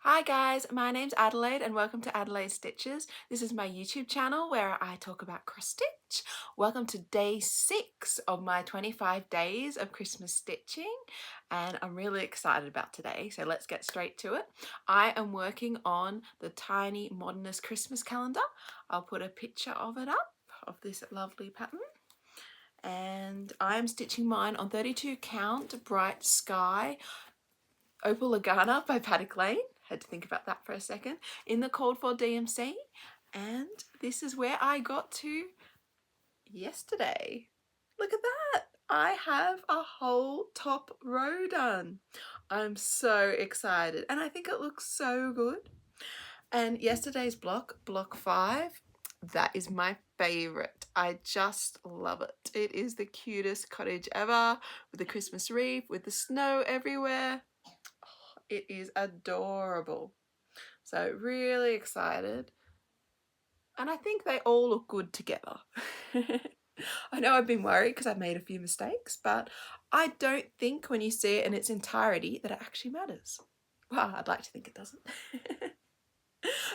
Hi guys, my name's Adelaide and welcome to Adelaide Stitches. This is my YouTube channel where I talk about cross stitch. Welcome to day 6 of my 25 days of Christmas stitching and I'm really excited about today, so let's get straight to it. I am working on the tiny Modernist Christmas calendar. I'll put a picture of it up, of this lovely pattern. And I'm stitching mine on 32 count Bright Sky Opal Lugana by Paddock. Had to think about that for a second. In the called for DMC, and this is where I got to yesterday. Look at that! I have a whole top row done. I'm so excited and I think it looks so good. And yesterday's block 5, that is my favorite. I just love it. It is the cutest cottage ever with the Christmas wreath, with the snow everywhere. It is adorable. So really excited. And I think they all look good together. I know I've been worried because I've made a few mistakes, but I don't think when you see it in its entirety that it actually matters. Well, I'd like to think it doesn't.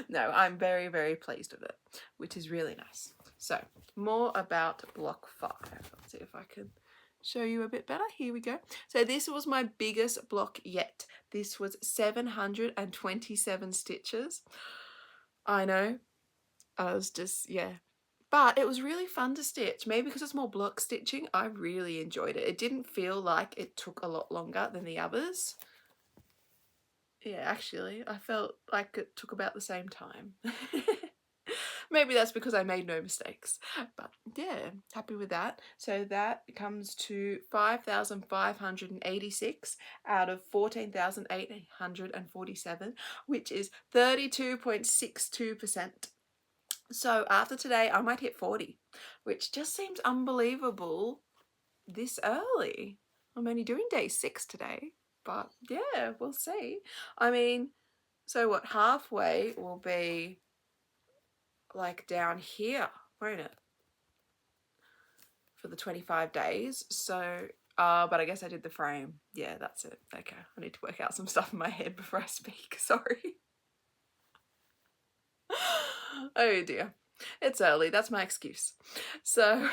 No, I'm very, very pleased with it, which is really nice. So more about block 5. Let's see if I can show you a bit better. Here we go. So this was my biggest block yet. This was 727 stitches. I know, I was just, yeah. But it was really fun to stitch. Maybe because it's more block stitching, I really enjoyed it. It didn't feel like it took a lot longer than the others. Yeah, actually, I felt like it took about the same time. Maybe that's because I made no mistakes, but yeah, happy with that. So that comes to 5,586 out of 14,847, which is 32.62%. So after today, I might hit 40, which just seems unbelievable this early. I'm only doing day 6 today, but yeah, we'll see. I mean, so what, halfway will be like down here, won't it? For the 25 days. So, but I guess I did the frame. Yeah, that's it. Okay, I need to work out some stuff in my head before I speak. Sorry. Oh dear. It's early. That's my excuse. So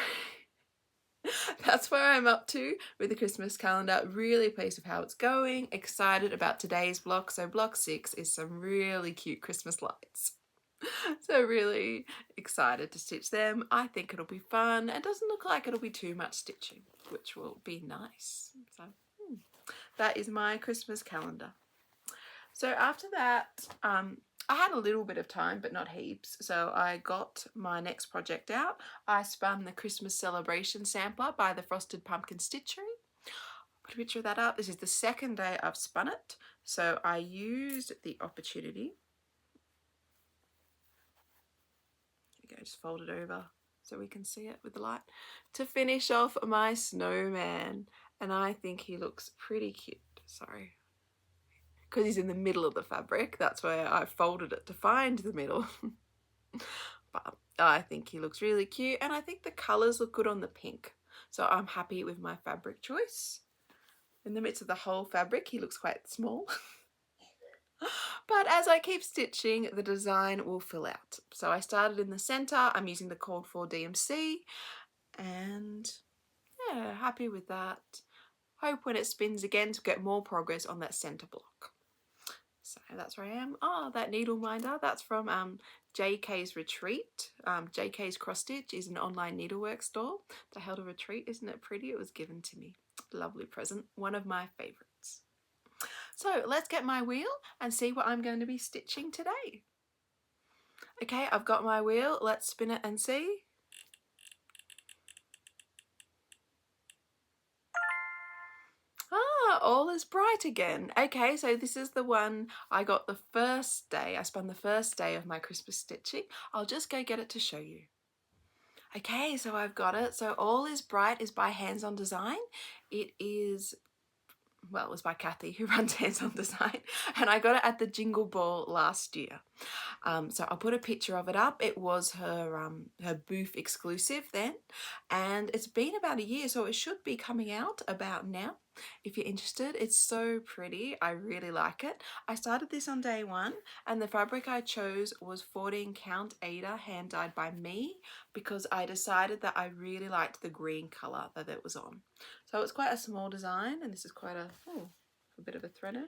that's where I'm up to with the Christmas calendar. Really pleased with how it's going. Excited about today's block. So block 6 is some really cute Christmas lights. So really excited to stitch them. I think it'll be fun. It doesn't look like it'll be too much stitching, which will be nice. So that is my Christmas calendar. So after that, I had a little bit of time, but not heaps. So I got my next project out. I spun the Christmas Celebration Sampler by the Frosted Pumpkin Stitchery. Put a picture of that up. This is the second day I've spun it. So I used the opportunity. Go, just fold it over so we can see it with the light, to finish off my snowman, and I think he looks pretty cute. Sorry, because he's in the middle of the fabric, that's where I folded it to find the middle. But I think he looks really cute, and I think the colors look good on the pink, so I'm happy with my fabric choice. In the midst of the whole fabric, he looks quite small. But as I keep stitching, the design will fill out. So I started in the center. I'm using the called for DMC, and yeah, happy with that. Hope when it spins again to get more progress on that center block. So that's where I am. Oh, that needle minder, that's from JK's Retreat. JK's Cross Stitch is an online needlework store. They held a retreat. Isn't it pretty? It was given to me. Lovely present. One of my favorites. So let's get my wheel and see what I'm going to be stitching today. Okay, I've got my wheel. Let's spin it and see. Ah, all is bright again. Okay, so this is the one I got the first day. I spun the first day of my Christmas stitching. I'll just go get it to show you. Okay, so I've got it. So All is Bright is by Hands On Design. It is, well, it was by Kathy, who runs Hands On Design, and I got it at the Jingle Ball last year. So I'll put a picture of it up. It was her booth exclusive then, and it's been about a year, so it should be coming out about now. if you're interested. It's so pretty. I really like it. I started this on day one, and the fabric I chose was 14 count Aida, hand dyed by me, because I decided that I really liked the green colour that it was on. So it's quite a small design, and this is quite a bit of a thread end.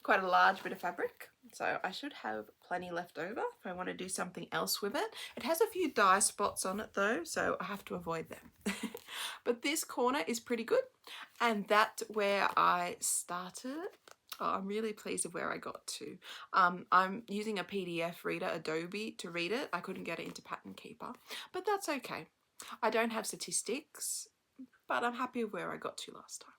Quite a large bit of fabric, so I should have plenty left over if I want to do something else with it. It has a few dye spots on it though, so I have to avoid them. But this corner is pretty good, and that's where I started. Oh, I'm really pleased with where I got to. I'm using a PDF reader, Adobe, to read it. I couldn't get it into Pattern Keeper, but that's okay. I don't have statistics, but I'm happy with where I got to last time.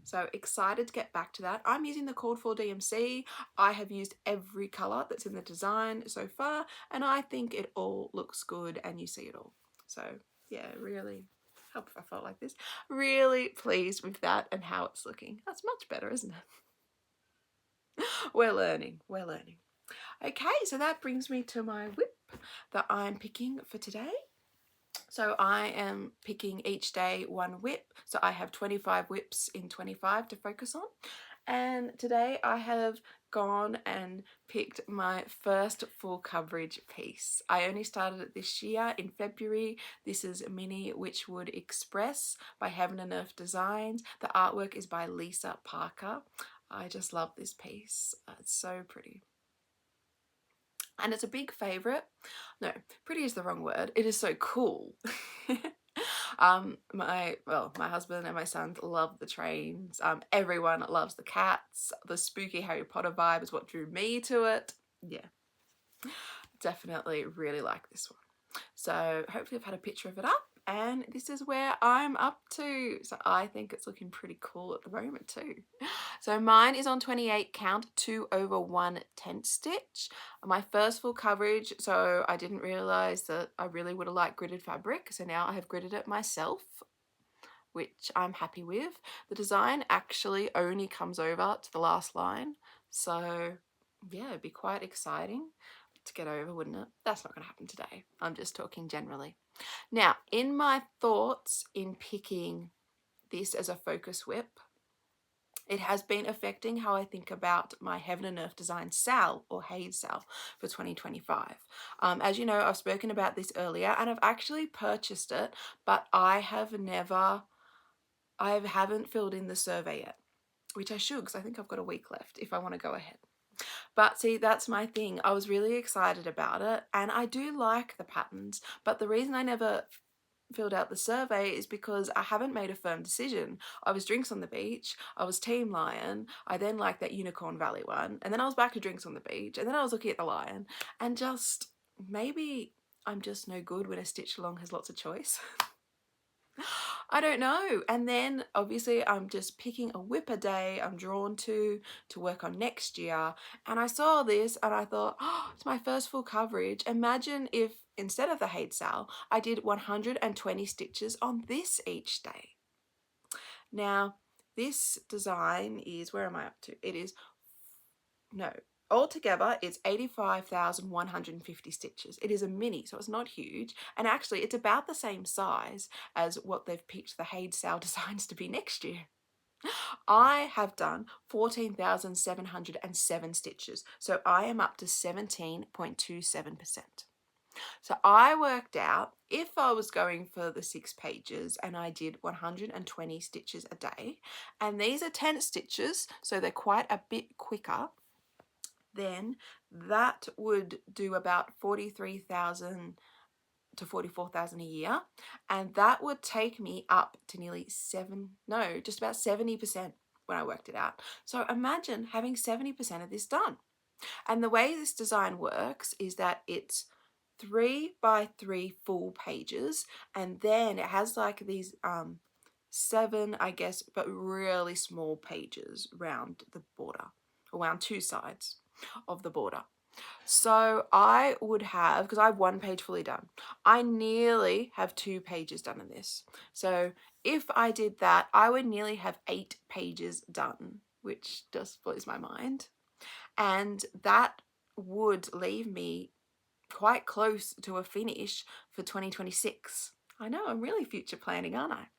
So excited to get back to that. I'm using the called for DMC. I have used every colour that's in the design so far, and I think it all looks good and you see it all. So yeah, really, help if I felt like this. Really pleased with that and how it's looking. That's much better, isn't it? We're learning, we're learning. Okay, so that brings me to my WIP that I'm picking for today. So I am picking each day one WIP. So I have 25 WIPs in 25 to focus on. And today I have gone and picked my first full coverage piece. I only started it this year in February. This is Mini Witchwood Express by Heaven and Earth Designs. The artwork is by Lisa Parker. I just love this piece. It's so pretty. And it's a big favourite. No, pretty is the wrong word. It is so cool. My husband and my sons love the trains. Everyone loves the cats. The spooky Harry Potter vibe is what drew me to it. Yeah, definitely really like this one. So hopefully I've had a picture of it up, and this is where I'm up to. So I think it's looking pretty cool at the moment too. So mine is on 28 count 2/1 tent stitch. My first full coverage, so I didn't realise that I really would have liked gridded fabric, so now I have gridded it myself, which I'm happy with. The design actually only comes over to the last line, so yeah, it'd be quite exciting to get over, wouldn't it? That's not going to happen today. I'm just talking generally. Now, in my thoughts in picking this as a focus WIP, it has been affecting how I think about my Heaven and Earth Design SAL or HADE SAL for 2025. As you know, I've spoken about this earlier, and I've actually purchased it, but I haven't filled in the survey yet, which I should, because I think I've got a week left if I want to go ahead. But see, that's my thing. I was really excited about it, and I do like the patterns, but the reason I never filled out the survey is because I haven't made a firm decision. I was Drinks on the Beach, I was Team Lion, I then liked that Unicorn Valley one, and then I was back to Drinks on the Beach, and then I was looking at the Lion, and just maybe I'm just no good when a stitch along has lots of choice. I don't know. And then obviously I'm just picking a WIP a day I'm drawn to work on next year. And I saw this and I thought, oh, it's my first full coverage. Imagine if instead of the HADE SAL, I did 120 stitches on this each day. Now, this design is, where am I up to? It is, no, altogether it's 85,150 stitches. It is a mini, so it's not huge, and actually it's about the same size as what they've picked the HADE SAL designs to be next year. I have done 14,707 stitches, so I am up to 17.27%. So I worked out if I was going for the 6 pages and I did 120 stitches a day, and these are 10 stitches, so they're quite a bit quicker, then that would do about 43,000 to 44,000 a year, and that would take me up to nearly just about 70% when I worked it out. So imagine having 70% of this done. And the way this design works is that it's 3 by 3 full pages, and then it has like these 7, I guess, but really small pages around the border, around 2 sides of the border. So I would have, because I have 1 page fully done, I nearly have 2 pages done in this. So if I did that, I would nearly have 8 pages done, which just blows my mind. And that would leave me quite close to a finish for 2026. I know, I'm really future planning, aren't I?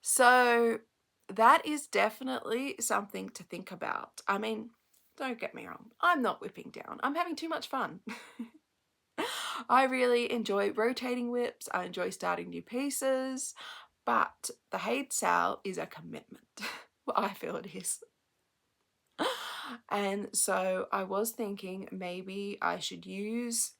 So that is definitely something to think about. I mean, don't get me wrong, I'm not whipping down. I'm having too much fun. I really enjoy rotating whips. I enjoy starting new pieces, but the Haid Sal is a commitment. Well, I feel it is. And so I was thinking maybe I should use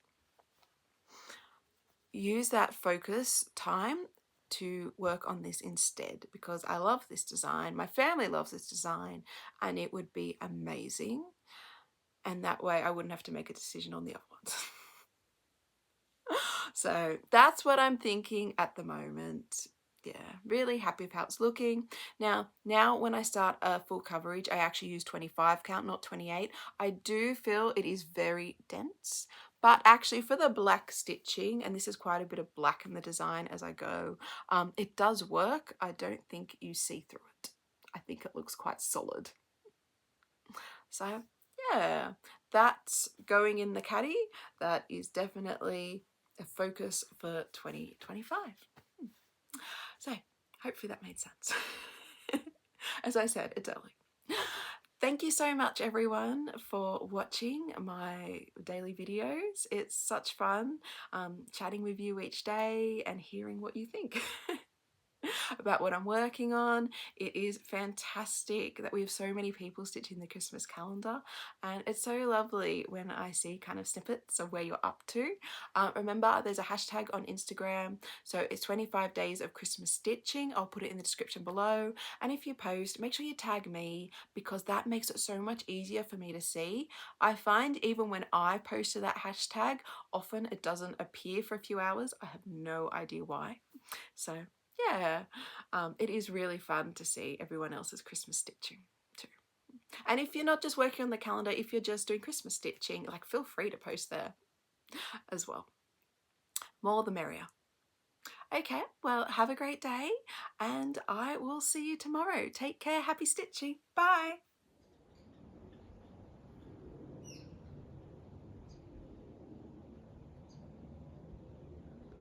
that focus time to work on this instead, because I love this design. My family loves this design, and it would be amazing. And that way I wouldn't have to make a decision on the other ones. So that's what I'm thinking at the moment. Yeah, really happy with how it's looking. Now when I start a full coverage, I actually use 25 count, not 28. I do feel it is very dense, but actually for the black stitching, and this is quite a bit of black in the design as I go, it does work. I don't think you see through it. I think it looks quite solid. So yeah, that's going in the caddy. That is definitely a focus for 2025. So hopefully that made sense. As I said, it's early. Thank you so much everyone for watching my daily videos. It's such fun chatting with you each day and hearing what you think about what I'm working on. It is fantastic that we have so many people stitching the Christmas calendar, and it's so lovely when I see kind of snippets of where you're up to. Remember, there's a hashtag on Instagram, so it's 25 days of Christmas stitching. I'll put it in the description below, and if you post, make sure you tag me, because that makes it so much easier for me to see. I find even when I post to that hashtag, often it doesn't appear for a few hours. I have no idea why. So yeah, it is really fun to see everyone else's Christmas stitching too. And if you're not just working on the calendar, if you're just doing Christmas stitching, like, feel free to post there as well. More the merrier. Okay, well, have a great day, and I will see you tomorrow. Take care. Happy stitching. Bye.